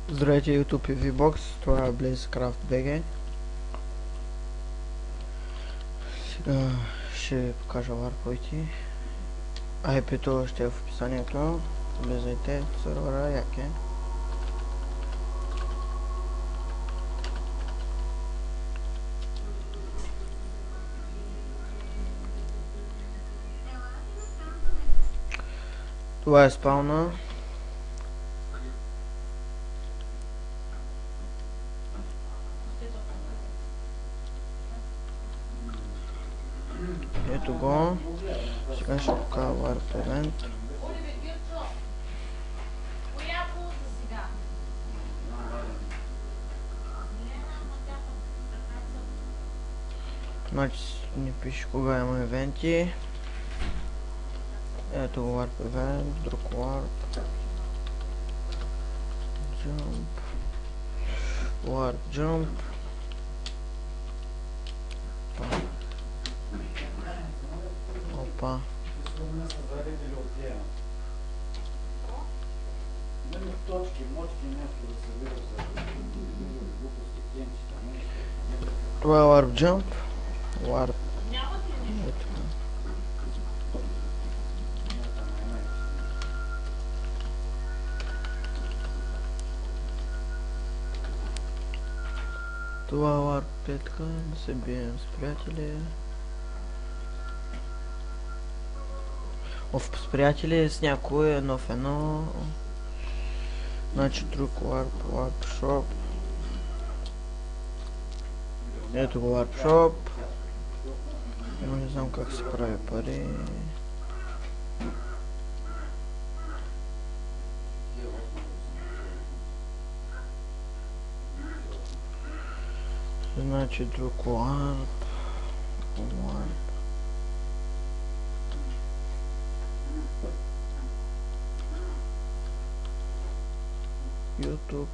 Здравейте, YouTube и VBOX, това е BlazeCraft BG. Сега ще покажа варповете. IP-то ще е в описанието. Влизайте в сервера, яке. Това е спауна. Ето го. Сега ще покажа Warp Event. Значи ни пише кога има евенти. Ето Warp Event, друг Warp. Jump. Warp Jump. Опа. Това е Warp Jump. Warp. Това е Warp 5, да се бием с приятели. С приятели, с някой едно в едно. Значи друг Warp, Warp Shop. Ето го Warp Shop. Но не знам как се прави пари. Значи друг Warp. YouTube.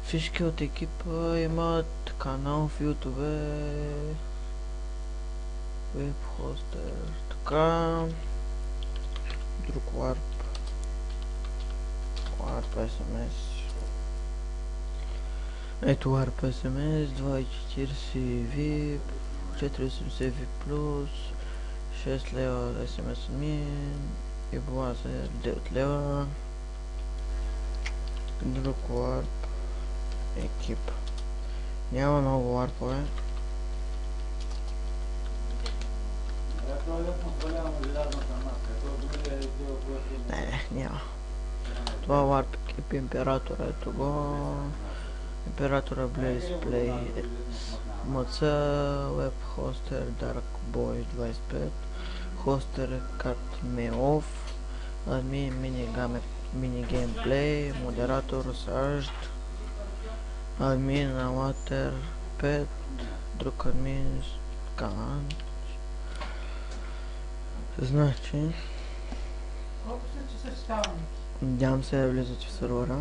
Всички от екипа имат канал в YouTube, WebHoster, така, друг Warp, Warp SMS, ето Warp SMS, 240 VIP, 480 VIP+, 6 лева SMS admin и база 9 лева, друг Warp, екип. Няма много варпове. Не, няма. Това е варп екип императора, ето го. Императора Blaze Play МЦ, Web Hoster Dark Boy 25, Hoster Cut Me Off, Admin Mini Gameplay, Модератор Sajt, админ Amateur 5, друг админ Канан. Значи надявам се да влизате в сервера.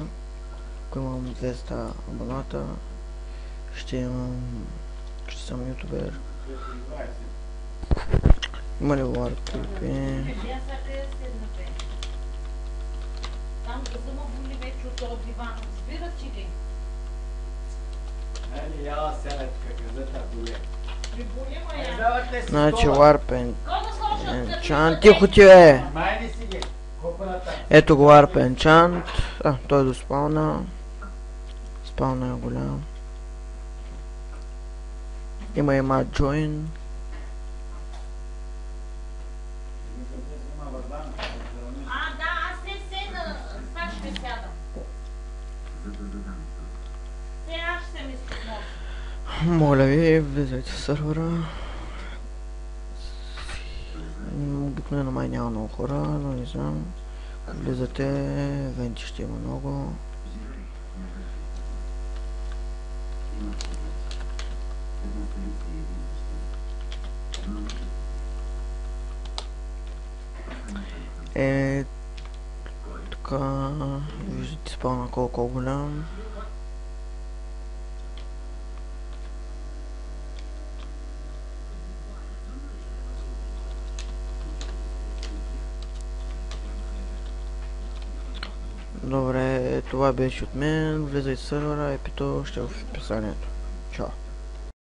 Ако имам 200 абоната, ще съм ютубер. Има ли Warp клипи? Там да съм боли вече от този диван. Разбирате ли? Значи Warp Enchant. Тихо ти е! Ето го Warp Enchant. Той е до спауна. Спауна е голям. Има и Mad Join. Да, аз не седна. Сега ще сядам. Сега ще ми спомогна. Моля ви, влизайте в сервера. Обикновено май няма много хора, но не знам. Ако влизате, венти ще има много. Така, виждате спауна колко голям. Добре, това беше от мен. Влизай в сървъра, епито ще е в описанието. Чао!